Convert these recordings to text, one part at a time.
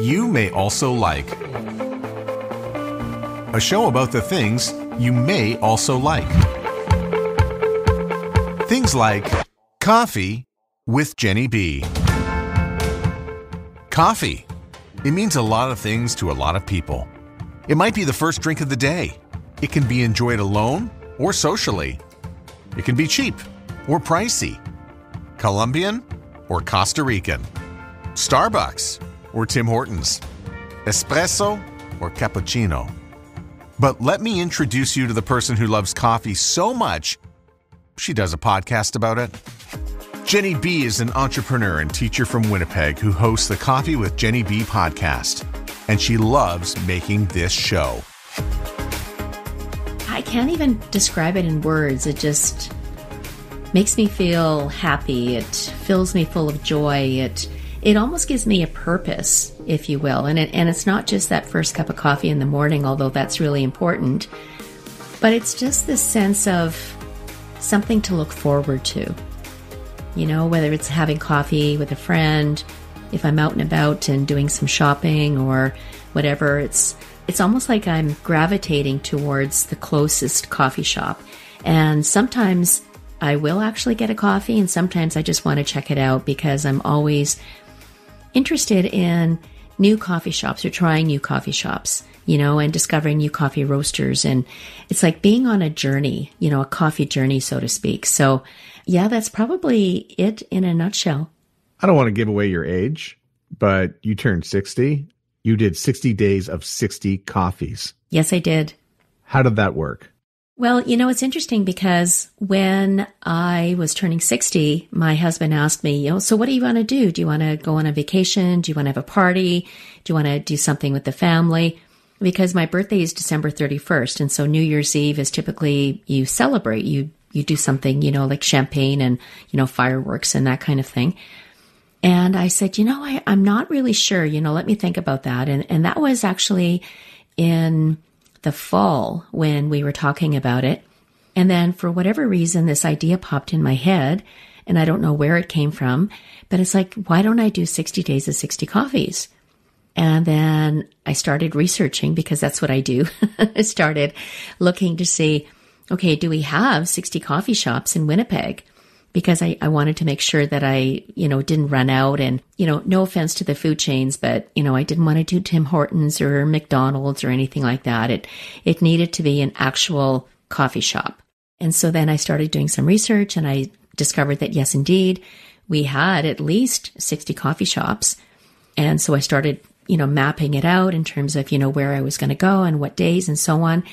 you may also like. A show about the things you may also like. Things like Coffee with Genny B. Coffee. It means a lot of things to a lot of people. It might be the first drink of the day. It can be enjoyed alone or socially. It can be cheap or pricey. Colombian or Costa Rican. Starbucks or Tim Hortons. Espresso or cappuccino. But let me introduce you to the person who loves coffee so much, she does a podcast about it. Genny B is an entrepreneur and teacher from Winnipeg who hosts the Coffee with Genny B podcast, and she loves making this show. I can't even describe it in words. It just makes me feel happy. It fills me full of joy. It almost gives me a purpose, if you will. And it's not just that first cup of coffee in the morning, although that's really important, but it's just this sense of something to look forward to. You know, whether it's having coffee with a friend, if I'm out and about and doing some shopping or whatever, it's almost like I'm gravitating towards the closest coffee shop. And sometimes I will actually get a coffee, and sometimes I just want to check it out because I'm always interested in new coffee shops or trying new coffee shops, you know, and discovering new coffee roasters. And it's like being on a journey, you know, a coffee journey, so to speak. So yeah, that's probably it in a nutshell. I don't want to give away your age, but you turned 60. You did 60 days of 60 coffees. Yes, I did. How did that work? Well, you know, it's interesting because when I was turning 60, my husband asked me, you know, so what do you want to do? Do you want to go on a vacation? Do you want to have a party? Do you want to do something with the family? Because my birthday is December 31st. And so New Year's Eve is typically you celebrate, you do something, you know, like champagne and, you know, fireworks and that kind of thing. And I said, you know, I'm not really sure, you know, let me think about that. And that was actually in the fall when we were talking about it. And then for whatever reason, this idea popped in my head, and I don't know where it came from, but it's like, why don't I do 60 days of 60 coffees? And then I started researching because that's what I do. I started looking to see, okay, do we have 60 coffee shops in Winnipeg? Because I wanted to make sure that I, you know, didn't run out and, you know, no offense to the food chains, but, you know, I didn't want to do Tim Hortons or McDonald's or anything like that. It needed to be an actual coffee shop. And so then I started doing some research and I discovered that, yes, indeed, we had at least 60 coffee shops. And so I started, you know, mapping it out in terms of, you know, where I was going to go and what days and so on.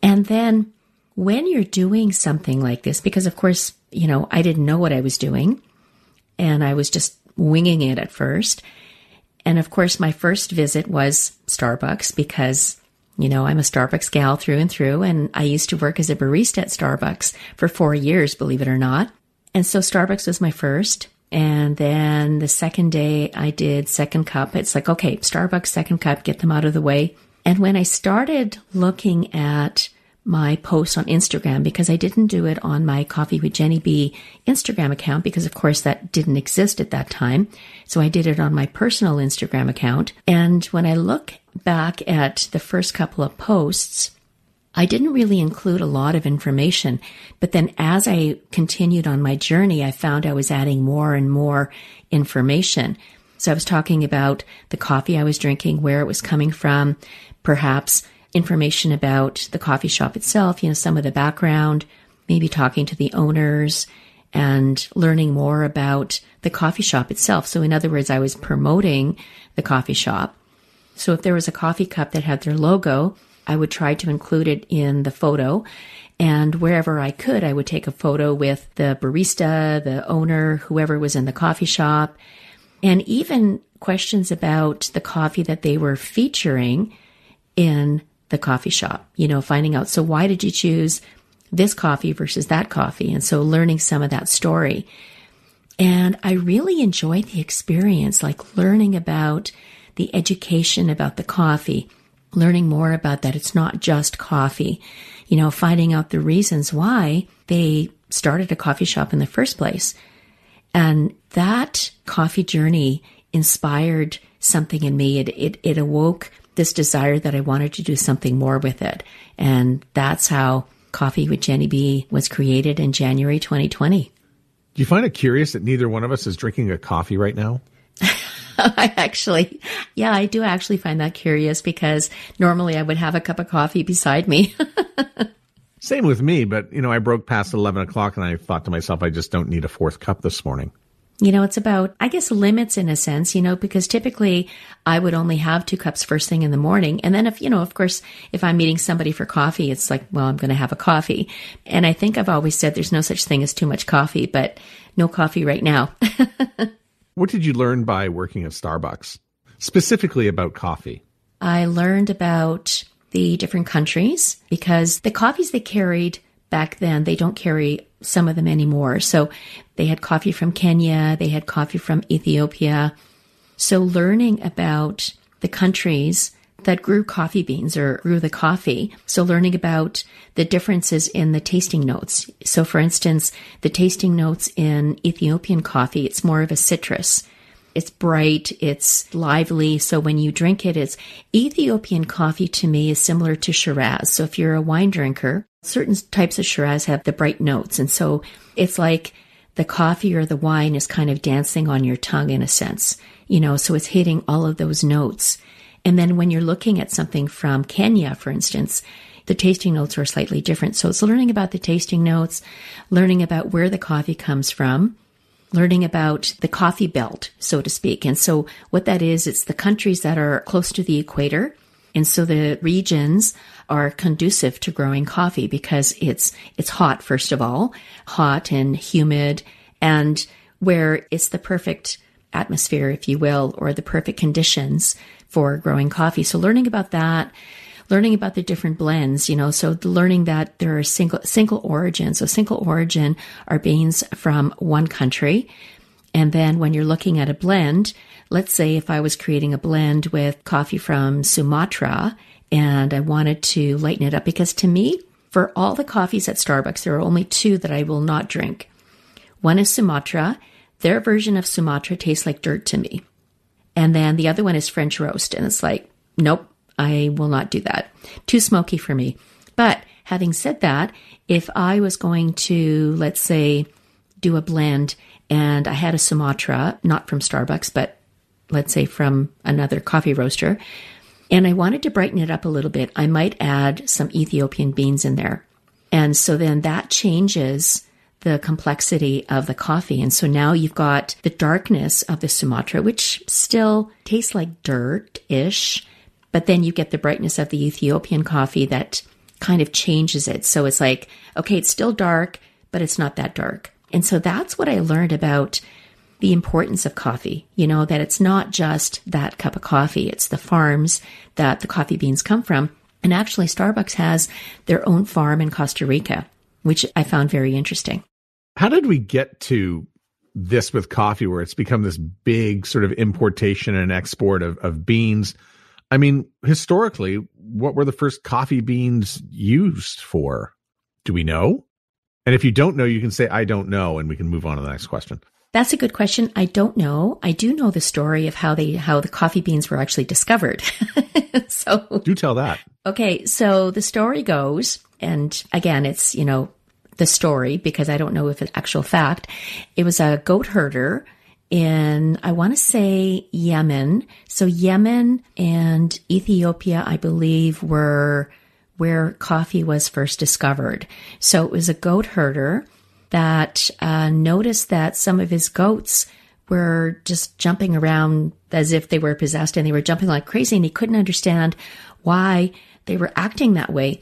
And then when you're doing something like this, because of course, you know, I didn't know what I was doing and I was just winging it at first. And of course, my first visit was Starbucks because, you know, I'm a Starbucks gal through and through. And I used to work as a barista at Starbucks for 4 years, believe it or not. And so Starbucks was my first. And then the second day I did second cup. It's like, okay, Starbucks second cup, get them out of the way. And when I started looking at my posts on Instagram, because I didn't do it on my Coffee with Genny B Instagram account, because of course that didn't exist at that time. So I did it on my personal Instagram account. And when I look back at the first couple of posts, I didn't really include a lot of information. But then as I continued on my journey, I found I was adding more and more information. So I was talking about the coffee I was drinking, where it was coming from, perhaps information about the coffee shop itself, you know, some of the background, maybe talking to the owners and learning more about the coffee shop itself. So in other words, I was promoting the coffee shop. So if there was a coffee cup that had their logo, I would try to include it in the photo. And wherever I could, I would take a photo with the barista, the owner, whoever was in the coffee shop, and even questions about the coffee that they were featuring in the coffee shop, you know, finding out, so why did you choose this coffee versus that coffee? And so learning some of that story. And I really enjoyed the experience, like learning about the education about the coffee, learning more about that it's not just coffee, you know, finding out the reasons why they started a coffee shop in the first place. And that coffee journey inspired something in me. It awoke this desire that I wanted to do something more with it. And that's how Coffee with Genny B was created in January 2020. Do you find it curious that neither one of us is drinking a coffee right now? I do actually find that curious because normally I would have a cup of coffee beside me. Same with me, but, I broke past 11 o'clock and I thought to myself, I just don't need a fourth cup this morning. It's about, I guess, limits in a sense, because typically I would only have 2 cups first thing in the morning. And then if, of course, if I'm meeting somebody for coffee, it's like, well, I'm going to have a coffee. And I think I've always said there's no such thing as too much coffee, but no coffee right now. What did you learn by working at Starbucks, specifically about coffee? I learned about the different countries because the coffees they carried back then, they don't carry some of them anymore. So they had coffee from Kenya, they had coffee from Ethiopia. So learning about the countries that grew coffee beans or grew the coffee. So learning about the differences in the tasting notes. So for instance, the tasting notes in Ethiopian coffee, it's more of a citrus. It's bright, it's lively. So when you drink it, it's Ethiopian coffee to me is similar to Shiraz. So if you're a wine drinker, certain types of Shiraz have the bright notes. And so it's like the coffee or the wine is kind of dancing on your tongue in a sense, so it's hitting all of those notes. And then when you're looking at something from Kenya, for instance, the tasting notes are slightly different. So it's learning about the tasting notes, learning about where the coffee comes from, learning about the coffee belt, so to speak. And so what that is, it's the countries that are close to the equator. And so the regions are conducive to growing coffee because it's hot, first of all, hot and humid, and where it's the perfect atmosphere, if you will, or the perfect conditions for growing coffee. So learning about that, learning about the different blends, so learning that there are single origin. So single origin are beans from one country. And then when you're looking at a blend, let's say if I was creating a blend with coffee from Sumatra and I wanted to lighten it up, because to me, for all the coffees at Starbucks, there are only 2 that I will not drink. One is Sumatra. Their version of Sumatra tastes like dirt to me. And then the other one is French roast. And it's like, nope, I will not do that. Too smoky for me. But having said that, if I was going to, let's say, do a blend and I had a Sumatra, not from Starbucks, but let's say from another coffee roaster, and I wanted to brighten it up a little bit, I might add some Ethiopian beans in there. And so then that changes the complexity of the coffee. And so now you've got the darkness of the Sumatra, which still tastes like dirt-ish, but then you get the brightness of the Ethiopian coffee that kind of changes it. So it's like, okay, it's still dark, but it's not that dark. And so that's what I learned about the importance of coffee, that it's not just that cup of coffee, it's the farms that the coffee beans come from. And actually, Starbucks has their own farm in Costa Rica, which I found very interesting. How did we get to this with coffee where it's become this big sort of importation and export of beans? I mean, historically, what were the first coffee beans used for? Do we know? And if you don't know, you can say, I don't know, and we can move on to the next question. That's a good question. I don't know. I do know the story of how the coffee beans were actually discovered. So do tell that. Okay. So the story goes, and again, it's, the story, because I don't know if it's actual fact. It was a goat herder in, I want to say, Yemen. So Yemen and Ethiopia, I believe, were where coffee was first discovered. So it was a goat herder that noticed that some of his goats were just jumping around as if they were possessed, and they were jumping like crazy, and he couldn't understand why they were acting that way.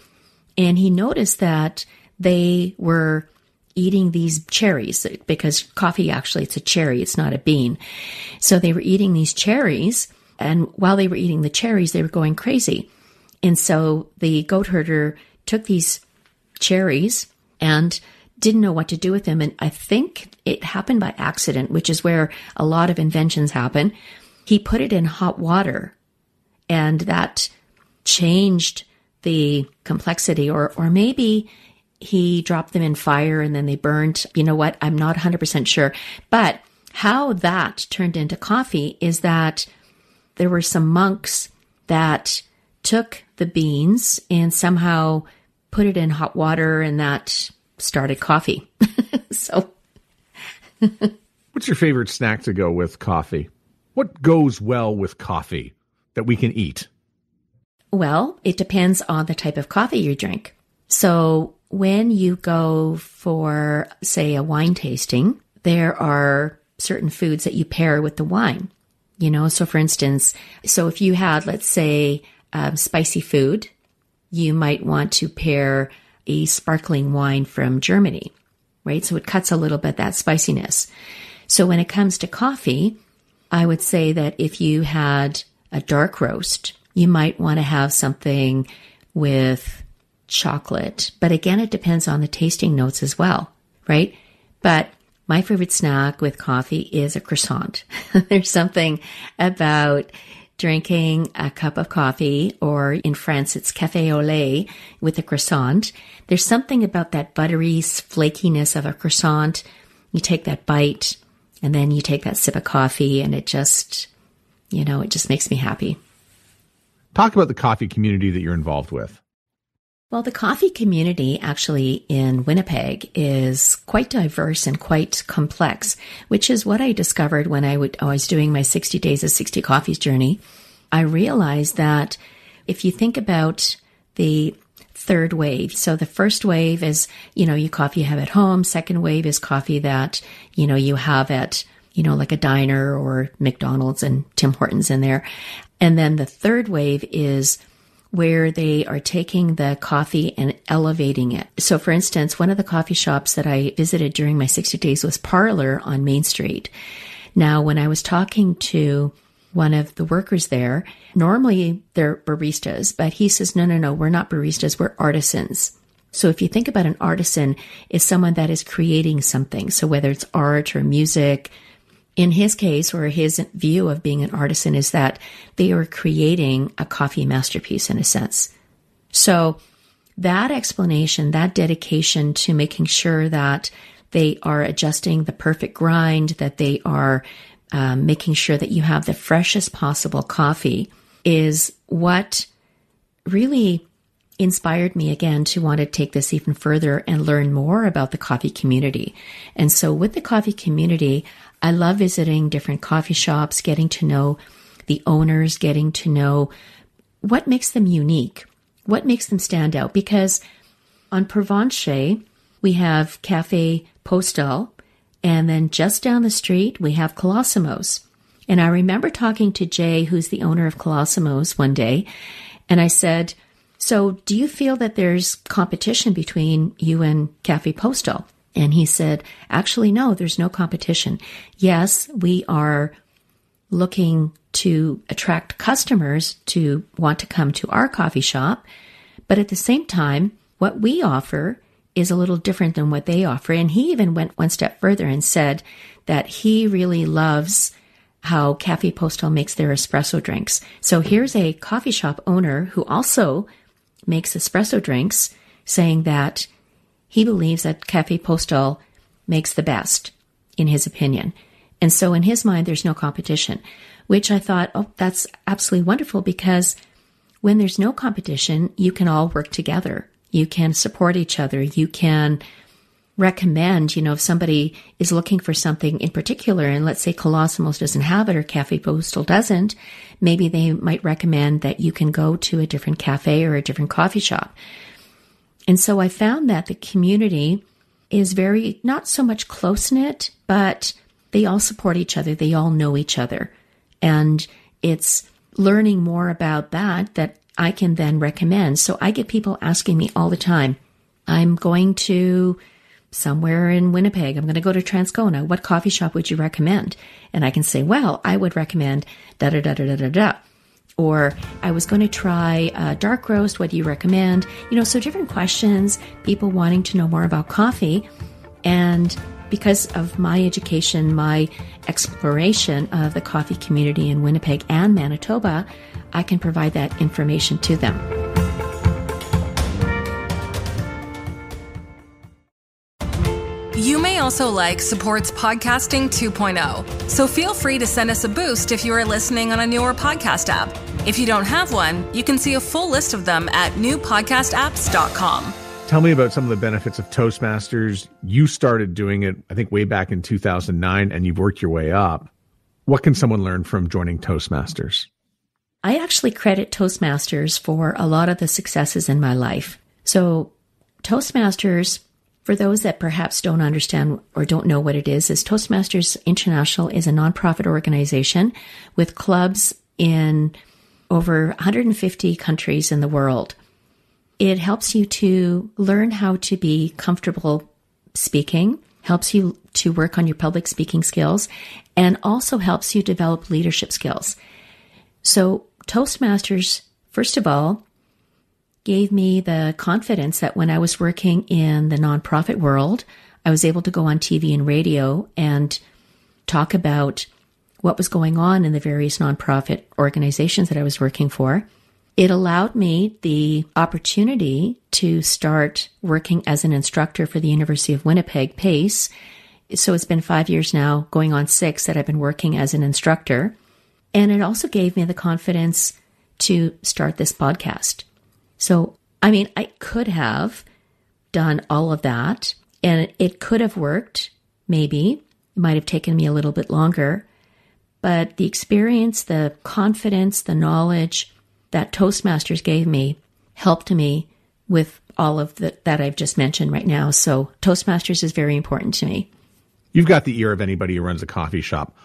And he noticed that they were eating these cherries, because coffee, actually, it's a cherry, it's not a bean. So they were eating these cherries, and while they were eating the cherries, they were going crazy. And so the goat herder took these cherries and didn't know what to do with them. And I think it happened by accident, which is where a lot of inventions happen. He put it in hot water, and that changed the complexity, or maybe he dropped them in fire and then they burned. You know what? I'm not 100% sure. But how that turned into coffee is that there were some monks that took the beans and somehow put it in hot water, and that started coffee. So, what's your favorite snack to go with coffee? What goes well with coffee that we can eat? Well, it depends on the type of coffee you drink. So when you go for, say, a wine tasting, there are certain foods that you pair with the wine. So for instance, if you had, let's say, spicy food, you might want to pair a sparkling wine from Germany, right? So it cuts a little bit that spiciness. So when it comes to coffee, I would say that if you had a dark roast, you might want to have something with chocolate. But again, it depends on the tasting notes as well, right? But my favorite snack with coffee is a croissant. There's something about drinking a cup of coffee, or in France, it's café au lait with a croissant. There's something about that buttery flakiness of a croissant. You take that bite and then you take that sip of coffee, and it just makes me happy. Talk about the coffee community that you're involved with. Well, the coffee community actually in Winnipeg is quite diverse and quite complex, which is what I discovered when I was doing my 60 Days of 60 Coffees journey. I realized that if you think about the third wave, so the first wave is, coffee you have at home. Second wave is coffee that, you have at, like a diner or McDonald's and Tim Hortons in there. And then the third wave is where they are taking the coffee and elevating it. So for instance, one of the coffee shops that I visited during my 60 days was Parlor on Main Street. Now, when I was talking to one of the workers there, normally they're baristas, but he says, no, we're not baristas, we're artisans. So if you think about an artisan, is someone that is creating something. So whether it's art or music, in his case, or his view of being an artisan, is that they are creating a coffee masterpiece in a sense. So that explanation, that dedication to making sure that they are adjusting the perfect grind, that they are making sure that you have the freshest possible coffee, is what really inspired me again to want to take this even further and learn more about the coffee community. And so with the coffee community, I love visiting different coffee shops, getting to know the owners, getting to know what makes them unique, what makes them stand out. Because on Provencher, we have Café Postal, and then just down the street, we have Colosimo's. And I remember talking to Jay, who's the owner of Colosimo's, one day, and I said, so do you feel that there's competition between you and Café Postal? And he said, actually, no, there's no competition. Yes, we are looking to attract customers to want to come to our coffee shop. But at the same time, what we offer is a little different than what they offer. And he even went one step further and said that he really loves how Café Postal makes their espresso drinks. So here's a coffee shop owner who also makes espresso drinks, saying that he believes that Café Postal makes the best, in his opinion. And so in his mind, there's no competition, which I thought, oh, that's absolutely wonderful, because when there's no competition, you can all work together. You can support each other. You can recommend, if somebody is looking for something in particular, and let's say Colosimo's doesn't have it or Café Postal doesn't, maybe they might recommend that you can go to a different cafe or a different coffee shop. And so I found that the community is very, not so much close-knit, but they all support each other. They all know each other. And it's learning more about that I can then recommend. So I get people asking me all the time, I'm going to somewhere in Winnipeg, I'm going to go to Transcona. What coffee shop would you recommend? And I can say, well, I would recommend da-da-da-da-da-da-da. Or I was going to try a dark roast. What do you recommend? So different questions, people wanting to know more about coffee. And because of my education, my exploration of the coffee community in Winnipeg and Manitoba, I can provide that information to them. You may Also Like supports Podcasting 2.0, so feel free to send us a boost if you are listening on a newer podcast app. If you don't have one, you can see a full list of them at newpodcastapps.com. Tell me about some of the benefits of Toastmasters. You started doing it, I think, way back in 2009, and you've worked your way up. What can someone learn from joining Toastmasters? I actually credit Toastmasters for a lot of the successes in my life. So Toastmasters, for those that perhaps don't understand or don't know what it is Toastmasters International is a nonprofit organization with clubs in over 150 countries in the world. It helps you to learn how to be comfortable speaking, helps you to work on your public speaking skills, and also helps you develop leadership skills. So Toastmasters, first of all, gave me the confidence that when I was working in the nonprofit world, I was able to go on TV and radio and talk about what was going on in the various nonprofit organizations that I was working for. It allowed me the opportunity to start working as an instructor for the University of Winnipeg, PACE. So it's been 5 years now, going on 6, that I've been working as an instructor. And it also gave me the confidence to start this podcast. So, I mean, I could have done all of that, and it could have worked, maybe. It might have taken me a little bit longer. But the experience, the confidence, the knowledge that Toastmasters gave me helped me with all of that I've just mentioned right now. So Toastmasters is very important to me. You've got the ear of anybody who runs a coffee shop.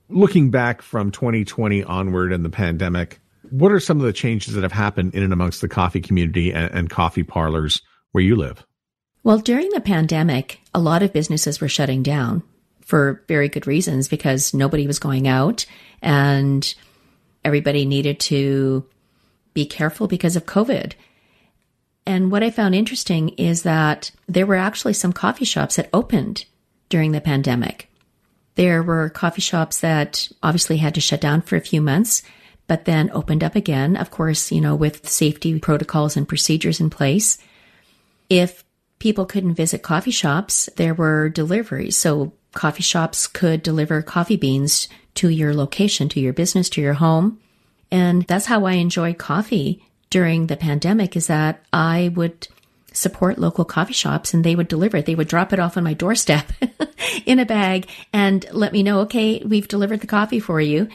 Looking back from 2020 onward and the pandemic, what are some of the changes that have happened in and amongst the coffee community and coffee parlors where you live? Well, during the pandemic, a lot of businesses were shutting down for very good reasons because nobody was going out and everybody needed to be careful because of COVID. And what I found interesting is that there were actually some coffee shops that opened during the pandemic. There were coffee shops that obviously had to shut down for a few months, but then opened up again, of course, with safety protocols and procedures in place. If people couldn't visit coffee shops, there were deliveries. So coffee shops could deliver coffee beans to your location, to your business, to your home. And that's how I enjoyed coffee during the pandemic, is that I would support local coffee shops and they would deliver it. They would drop it off on my doorstep in a bag and let me know, okay, we've delivered the coffee for you.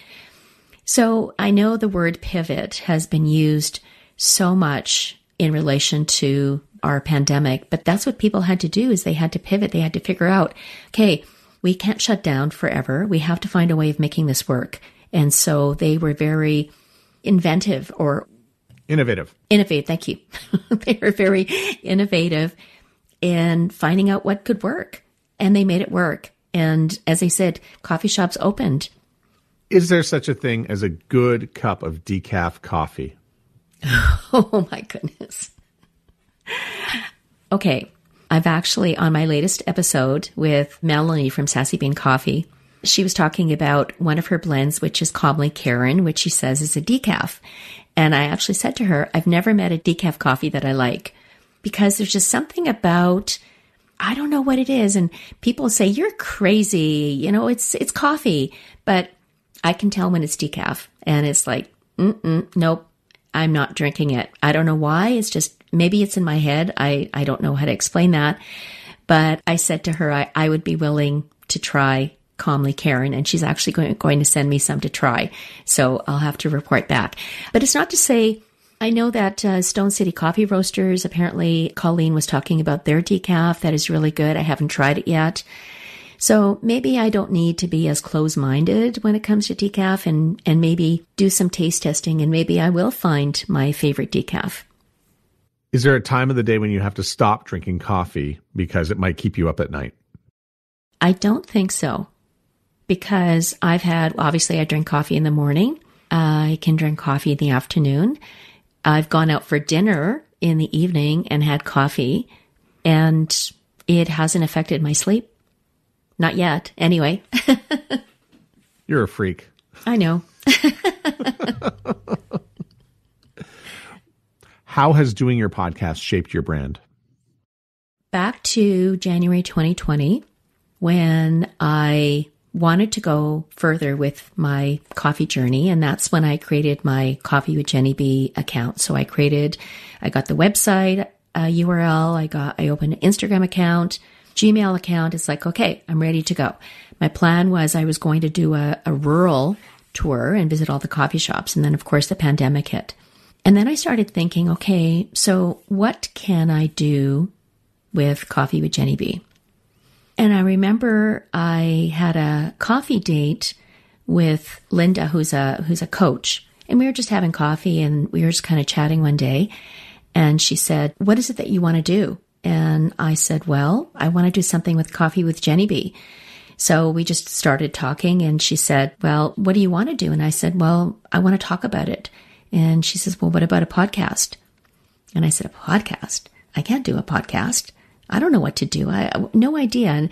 So I know the word pivot has been used so much in relation to our pandemic, but that's what people had to do, is they had to pivot. They had to figure out, okay, we can't shut down forever. We have to find a way of making this work. And so they were very inventive or Innovative, thank you. They were very innovative in finding out what could work, and they made it work. And as I said, coffee shops opened. Is there such a thing as a good cup of decaf coffee? Oh my goodness. Okay. I've actually, on my latest episode with Melanie from Sassy Bean Coffee, she was talking about one of her blends, which is Calmly Karen, which she says is a decaf. And I actually said to her, I've never met a decaf coffee that I like, because there's just something about, I don't know what it is. And people say, you're crazy. It's coffee, but I can tell when it's decaf, and it's like, nope, I'm not drinking it. I don't know why. It's just, maybe it's in my head. I don't know how to explain that. But I said to her, I would be willing to try Calmly Karen, and she's actually going to send me some to try. So I'll have to report back. But it's not to say, I know that Stone City Coffee Roasters, apparently Colleen was talking about their decaf. That is really good. I haven't tried it yet. So maybe I don't need to be as close-minded when it comes to decaf, and maybe do some taste testing, and maybe I will find my favorite decaf. Is there a time of the day when you have to stop drinking coffee because it might keep you up at night? I don't think so, because obviously I drink coffee in the morning. I can drink coffee in the afternoon. I've gone out for dinner in the evening and had coffee, and it hasn't affected my sleep. Not yet, anyway. You're a freak. I know. How has doing your podcast shaped your brand? Back to January 2020, when I wanted to go further with my coffee journey. And that's when I created my Coffee with Genny B account. So I got the website URL. I opened an Instagram account, Gmail account. It's like, okay, I'm ready to go. My plan was I was going to do a rural tour and visit all the coffee shops. And then, of course, the pandemic hit. And then I started thinking, okay, so what can I do with Coffee with Genny B? And I remember I had a coffee date with Linda, who's a coach. And we were just having coffee and we were just kind of chatting one day. And she said, what is it that you want to do? And I said, well, I want to do something with Coffee with Genny B. So we just started talking and she said, well, what do you want to do? And I said, well, I want to talk about it. And she says, well, what about a podcast? And I said, a podcast? I can't do a podcast. I don't know what to do. I no idea.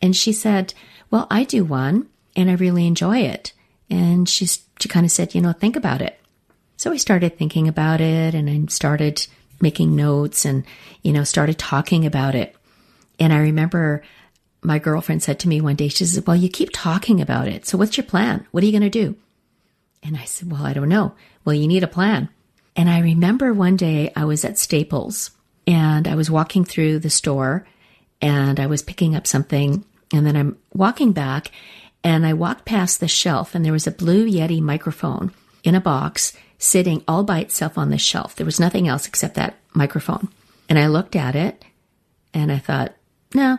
And she said, well, I do one and I really enjoy it. And she kind of said, think about it. So I started thinking about it and I started making notes and, started talking about it. And I remember my girlfriend said to me one day, she said, well, you keep talking about it. So what's your plan? What are you going to do? And I said, well, I don't know. Well, you need a plan. And I remember one day I was at Staples and I was walking through the store and I was picking up something. And then I'm walking back and I walked past the shelf and there was a Blue Yeti microphone in a box sitting all by itself on the shelf. There was nothing else except that microphone. And I looked at it and I thought, no.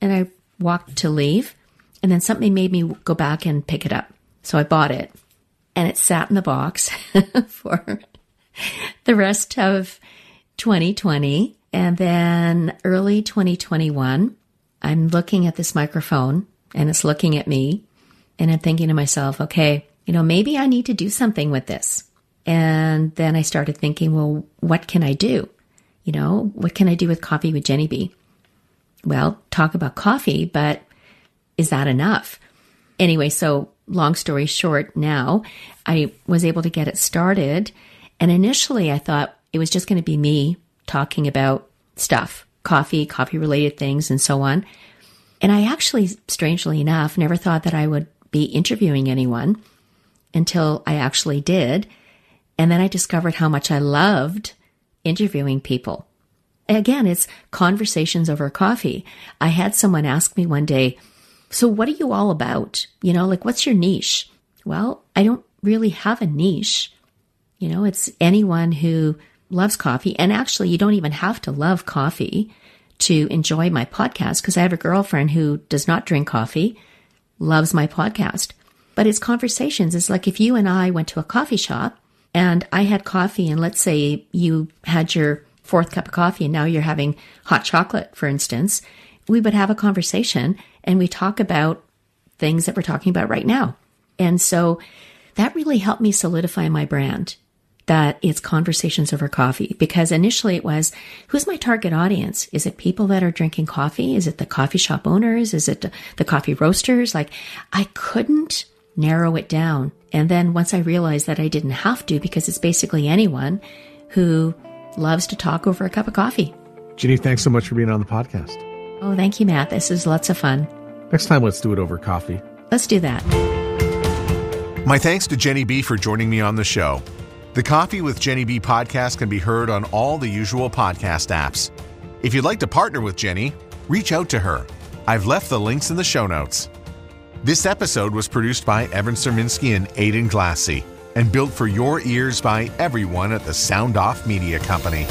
And I walked to leave and then something made me go back and pick it up. So I bought it and it sat in the box for the rest of 2020. And then early 2021, I'm looking at this microphone and it's looking at me and I'm thinking to myself, okay, maybe I need to do something with this. And then I started thinking, well, what can I do? What can I do with Coffee with Genny B? Well, talk about coffee, but is that enough? Anyway, so long story short, now I was able to get it started. And initially I thought it was just going to be me talking about stuff, coffee related things and so on. And I actually, strangely enough, never thought that I would be interviewing anyone until I actually did. And then I discovered how much I loved interviewing people. Again, it's conversations over coffee. I had someone ask me one day, so what are you all about? What's your niche? Well, I don't really have a niche. It's anyone who loves coffee. And actually, you don't even have to love coffee to enjoy my podcast because I have a girlfriend who does not drink coffee, loves my podcast. But it's conversations. It's like if you and I went to a coffee shop and I had coffee and let's say you had your fourth cup of coffee and now you're having hot chocolate, for instance, we would have a conversation and we talk about things that we're talking about right now. And so that really helped me solidify my brand, that it's conversations over coffee, because initially it was, who's my target audience? Is it people that are drinking coffee? Is it the coffee shop owners? Is it the coffee roasters? I couldn't narrow it down. And then once I realized that I didn't have to, because it's basically anyone who loves to talk over a cup of coffee. Genny, thanks so much for being on the podcast. Oh, thank you, Matt. This is lots of fun. Next time, let's do it over coffee. Let's do that. My thanks to Genny B for joining me on the show. The Coffee with Genny B podcast can be heard on all the usual podcast apps. If you'd like to partner with Genny, reach out to her. I've left the links in the show notes. This episode was produced by Evan Serminski and Aidan Glassy and built for your ears by everyone at the Sound Off Media Company.